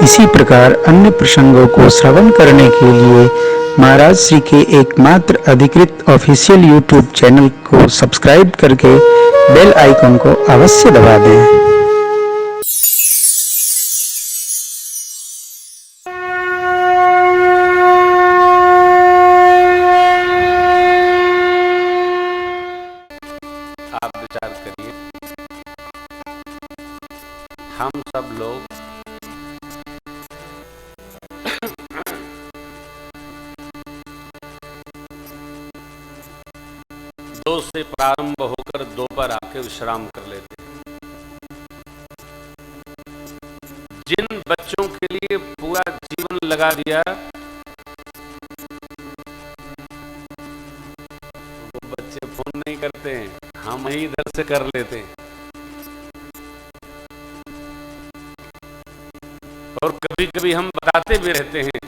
इसी प्रकार अन्य प्रसंगों को श्रवण करने के लिए महाराज श्री के एकमात्र अधिकृत ऑफिशियल यूट्यूब चैनल को सब्सक्राइब करके बेल आइकन को अवश्य दबा दें। आप विचार करिए, हम सब लोग दो से प्रारंभ होकर दो पर आके विश्राम कर लेते हैं। जिन बच्चों के लिए पूरा जीवन लगा दिया, वो बच्चे फोन नहीं करते हैं, हम ही इधर से कर लेते हैं। और कभी कभी हम बताते भी रहते हैं,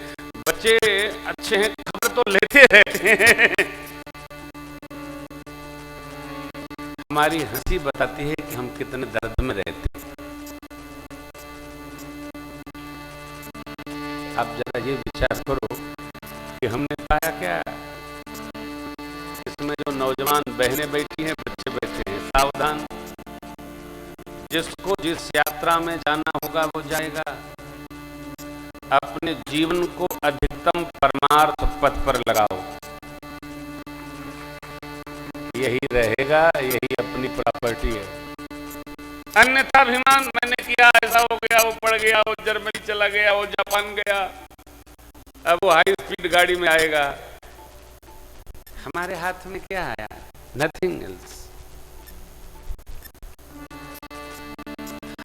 बच्चे अच्छे हैं, खबर तो लेते रहते हैं। हमारी हंसी बताती है कि हम कितने दर्द में रहते हैं। आप जरा ये विचार करो कि हमने पाया क्या, इसमें जो नौजवान बहनें बैठी हैं, बच्चे बैठे हैं, सावधान। जिसको जिस यात्रा में जाना होगा वो जाएगा। अपने जीवन को अधिकतम परमार्थ पथ पर लगाओ, यही रहेगा, यही अपनी प्रॉपर्टी है। अन्यथा अभिमान, मैंने किया, ऐसा हो गया, वो पड़ गया, वो जर्मनी चला गया, वो जापान गया, अब वो हाई स्पीड गाड़ी में आएगा। हमारे हाथ में क्या आया? Nothing else.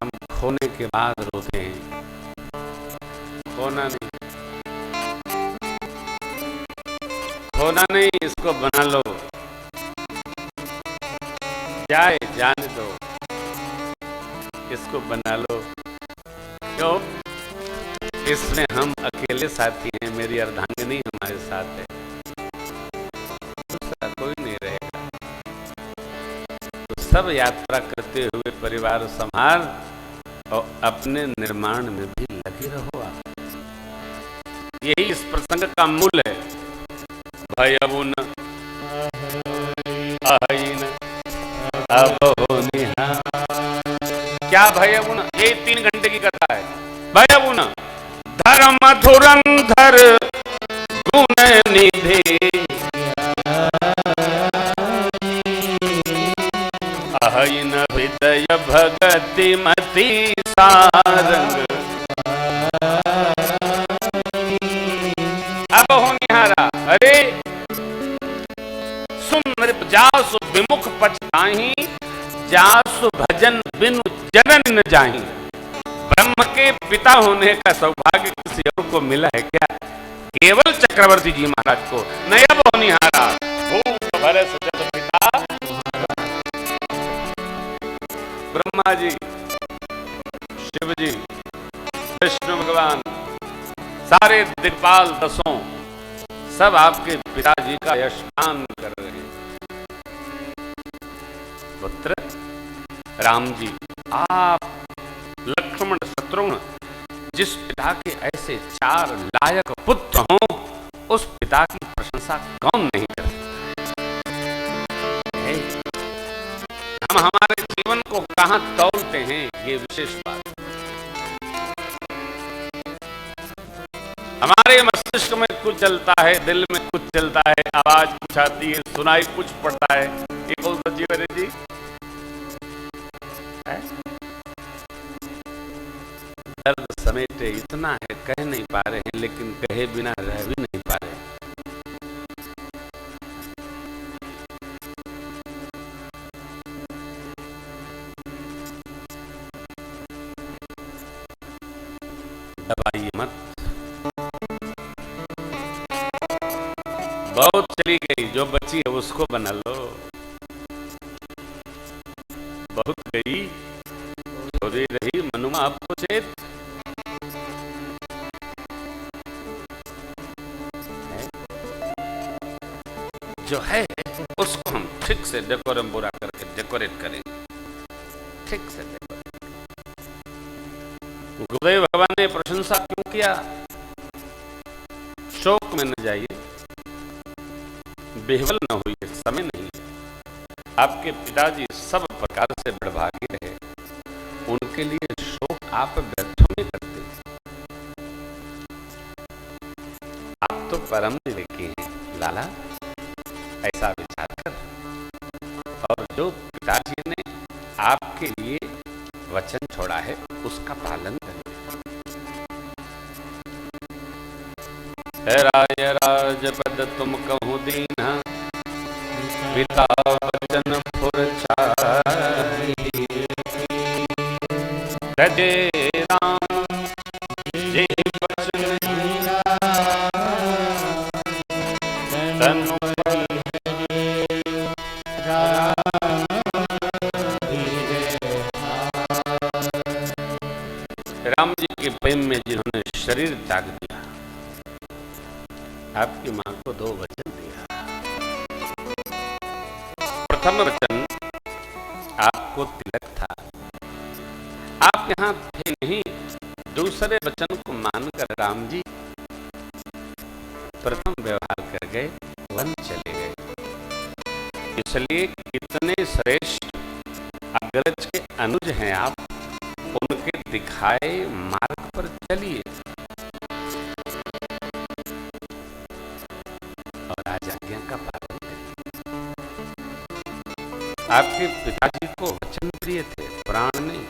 हम खोने के बाद रोते हैं, खोना नहीं, खोना नहीं, इसको बना लो, जाए जाने दो, इसको बना लो। क्यों? इसमें हम अकेले साथी हैं, मेरी अर्धांगिनी हमारे साथ है, दूसरा कोई नहीं रहेगा। तो सब यात्रा करते हुए परिवार संभाल और अपने निर्माण में भी लगे रहो। आप, यही इस प्रसंग का मूल है। भयउन अहीन अबोनिहा। क्या भयउन? ये 3 घंटे की कथा है। भयउन धर्म धुरंधर गुण निधि, अहीन हृदय भगति मति सारंग। अब हो निहारा, अरे सुन नृप जासु विमुख पछताही, जासु भजन बिनु जनन न जाही। ब्रह्म के पिता होने का सौभाग्य किसी और को मिला है क्या? केवल चक्रवर्ती जी महाराज को। नहीं अब हो निहारा, भूप भरे सजत पिता। ब्रह्मा जी, शिव जी, विष्णु भगवान, सारे दिक्पाल 10 सब आपके पिताजी का यशगान कर रहे हैं। पुत्र राम जी, आप लक्ष्मण शत्रुघ्न, जिस पिता के ऐसे 4 लायक पुत्र हों, उस पिता की प्रशंसा कौन नहीं कर सकता है? हम हमारे जीवन को कहां तौलते हैं, ये विशेष बात। हमारे मस्तिष्क में कुछ चलता है, दिल में कुछ चलता है, आवाज कुछ आती है, सुनाई कुछ पड़ता है। ये कौन सा जीवन है जी? दर्द समेटे इतना है, कह नहीं पा रहे हैं, लेकिन कहे बिना रह भी नहीं पा रहे। दबाइए मत, बहुत चली गई, जो बची है उसको बना लो। बहुत गई, थोड़ी रही, मनुमा आपको चेत। जो है उसको हम ठीक से डेकोरम पूरा करके डेकोरेट करें, ठीक से डेकोरेट। गुरुदेव भगवान भगवान ने प्रशंसा क्यों किया? शोक में न जाइए, बेहवल न होइए, समय नहीं है। आपके पिताजी सब प्रकार से बड़भागी रहे, उनके लिए शोक आप व्यर्थों में करते। आप तो परम दिल के हैं लाला, ऐसा विचार कर। और जो पिताजी ने आपके लिए वचन छोड़ा है उसका पालन करें। है राय राजपद तुम कहूँ दीना, पिता वचन फुरचाई। तजे राम जे वचन तनु राम जी के प्रेम में जिन्होंने शरीर त्याग दिया, आपकी मां को 2 वचन दिया। प्रथम वचन आपको तिलक था, आप यहां थे नहीं। दूसरे वचन को मानकर राम जी प्रथम व्यवहार कर गए, वन चले गए। इसलिए कितने श्रेष्ठ अग्रज के अनुज हैं आप, उनके दिखाए मार्ग पर चलिए और आज आज्ञा का पालन करिए। आपके पिताजी को वचन प्रिय थे, प्राण नहीं।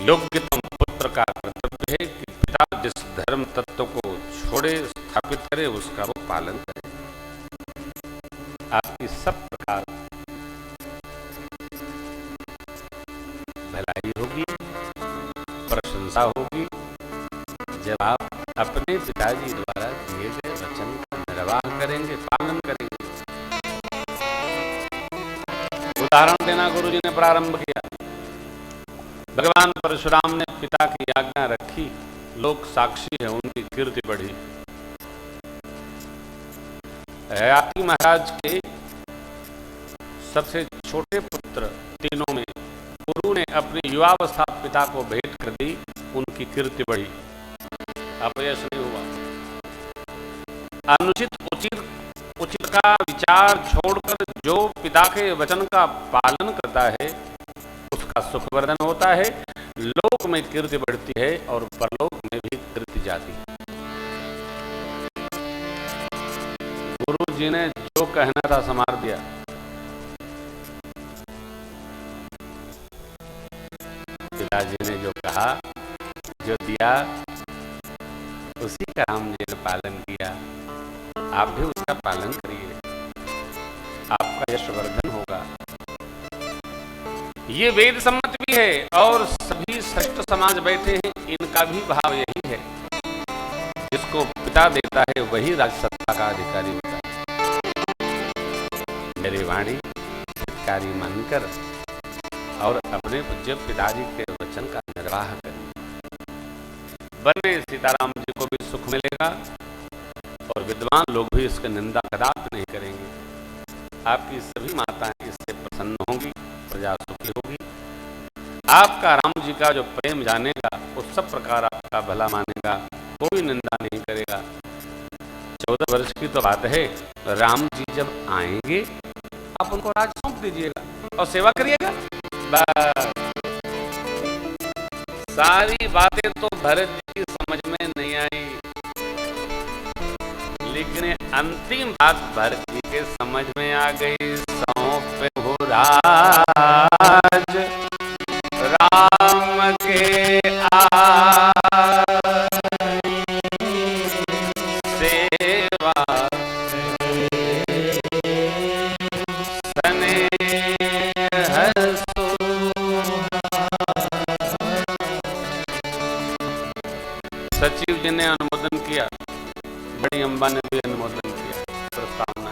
योग्यतम पुत्र का कर्तव्य है कि पिता जिस धर्म तत्व को छोड़े स्थापित करे उसका वो पालन करे। आपकी सब प्रकार भलाई होगी, प्रशंसा होगी जब आप अपने पिताजी द्वारा दिए गए वचन का निर्वाह करेंगे, पालन करेंगे। उदाहरण देना गुरु जी ने प्रारंभ किया। भगवान परशुराम ने पिता की आज्ञा रखी, लोग साक्षी है, उनकी कीर्ति बढ़ी। हयाती महाराज के सबसे छोटे पुत्र तीनों में गुरु ने अपनी युवावस्था पिता को भेंट कर दी, उनकी कीर्ति बढ़ी, अपयश नहीं हुआ। अनुचित उचित का विचार छोड़कर जो पिता के वचन का पालन करता है उसका सुखवर्धन होता है, लोक में कीर्ति बढ़ती है और परलोक में भी कीर्ति जाती है। गुरु जी ने जो कहना था संवार दिया। पिताजी ने जो कहा, जो दिया, उसी का राम जी ने पालन किया। आप भी उसका पालन करिए, आपका यशवर्धन होगा। ये वेद सम्मत भी है और सभी श्रेष्ठ समाज बैठे हैं, इनका भी भाव यही है। जिसको पिता देता है वही राजसत्ता का अधिकारी होता है। मेरी वाणी हितकारी मानकर और अपने पूज्य पिताजी के वचन का निर्वाह करें। बने सीताराम जी को भी सुख मिलेगा और विद्वान लोग भी इसकी निंदा कदापि नहीं करेंगे। आपकी सभी माताएं इससे प्रसन्न होंगी, प्रजा सुखी होगी। आपका राम जी का जो प्रेम जानेगा वो सब प्रकार आपका भला मानेगा, कोई निंदा नहीं करेगा। 14 वर्ष की तो बात है, राम जी जब आएंगे आप उनको राज सौंप दीजिएगा और सेवा करिएगा। बस सारी बातें तो भरत जी की समझ में नहीं आई, लेकिन अंतिम बात भरत जी के समझ में आ गई। सौंप हो राज राम के सेवा सने सचिव जी ने अनुमोदन किया, बड़ी अम्बा ने भी अनुमोदन किया प्रस्तावना।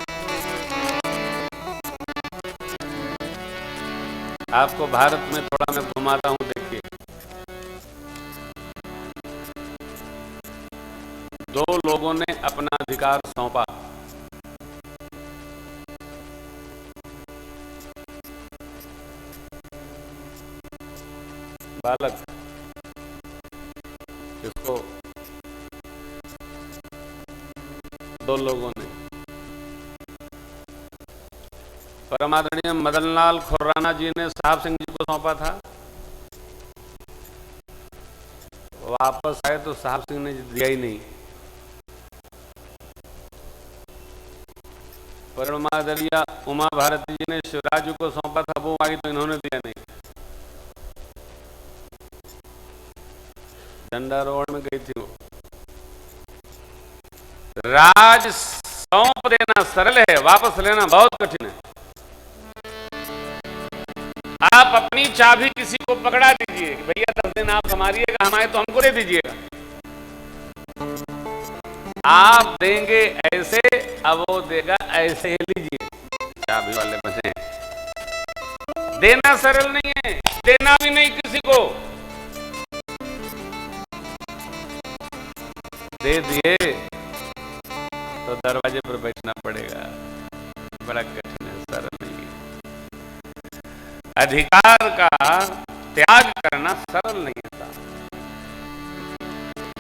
आपको भारत में थोड़ा मैं घुमाता हूं, देखिए। 2 लोगों ने अपना अधिकार सौंपा। बालक इसको दो लोगों ने परमादरणीय मदनलाल खुर्राना जी ने साहब सिंह जी को सौंपा था। वापस आए तो साहब सिंह ने दिया ही नहीं। परमादरणीय उमा भारती जी ने शिवराज जी को सौंपा था, वो आई तो इन्होंने दिया नहीं। झंडारोहण में गई थी वो। राज सौंप देना सरल है, वापस लेना बहुत कठिन है। आप अपनी चाबी किसी को पकड़ा दीजिए कि भैया 10 दिन आप संभालिएगा, हम आए तो हमको दे दीजिएगा। आप देंगे ऐसे, अब वो देगा ऐसे, लीजिए चाबी वाले बने। देना सरल नहीं है, देना भी नहीं किसी को। दे दिए तो दरवाजे पर बैठना पड़ेगा, बड़ा कठिन है, सरल नहीं है। अधिकार का त्याग करना सरल नहीं था।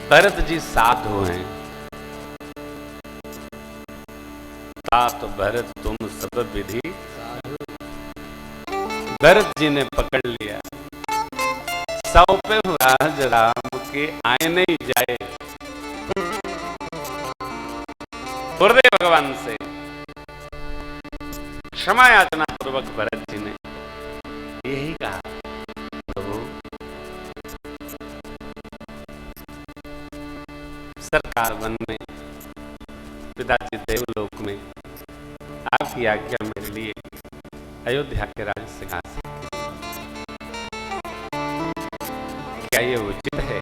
भरत जी साधु हैं, तात भरत तुम सब विधि। भरत जी ने पकड़ लिया, सौंपे राज राम के आए नहीं जाए। गुरुदेव भगवान से क्षमा याचना पूर्वक भरत जी ने यही कहा, प्रभु सरकार वन में, पिताजी देवलोक में, आपकी आज्ञा मेरे लिए अयोध्या के राज सिंहासन, क्या ये उचित है?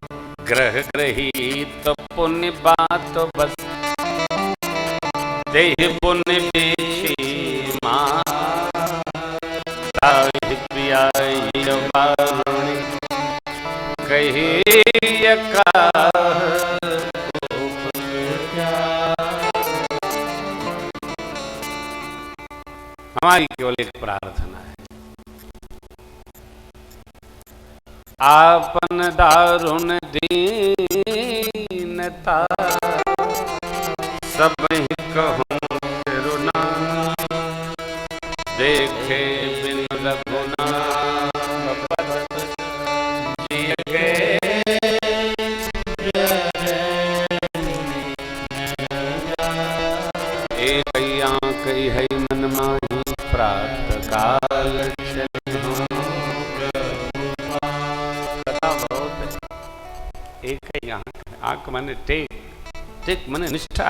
ग्रह ग्रहीत पुण्य बात बस, देह पुण्य बेची मां, ताहि प्याई वारुणी, कही हमारी केवल एक प्रार्थना है, आपन दारुण दीनता, सब ही कहूँ करुणा, देखे बिन रघुनाथ पद जिय गे। एक आँख है मन माही, प्रात काल एक ही आंख माने टेक, टेक माने निष्ठा।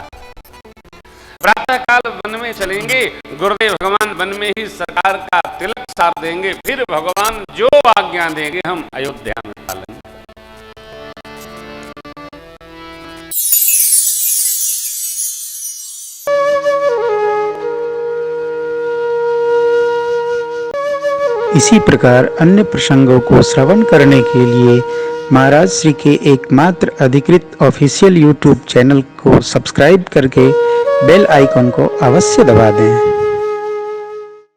प्रातः काल वन में चलेंगे, गुरुदेव भगवान वन में ही सरकार का तिलक सार देंगे, फिर भगवान जो आज्ञा देंगे हम अयोध्या में पालन। इसी प्रकार अन्य प्रसंगों को श्रवण करने के लिए महाराज श्री के एकमात्र अधिकृत ऑफिशियल यूट्यूब चैनल को सब्सक्राइब करके बेल आइकन को अवश्य दबा दें।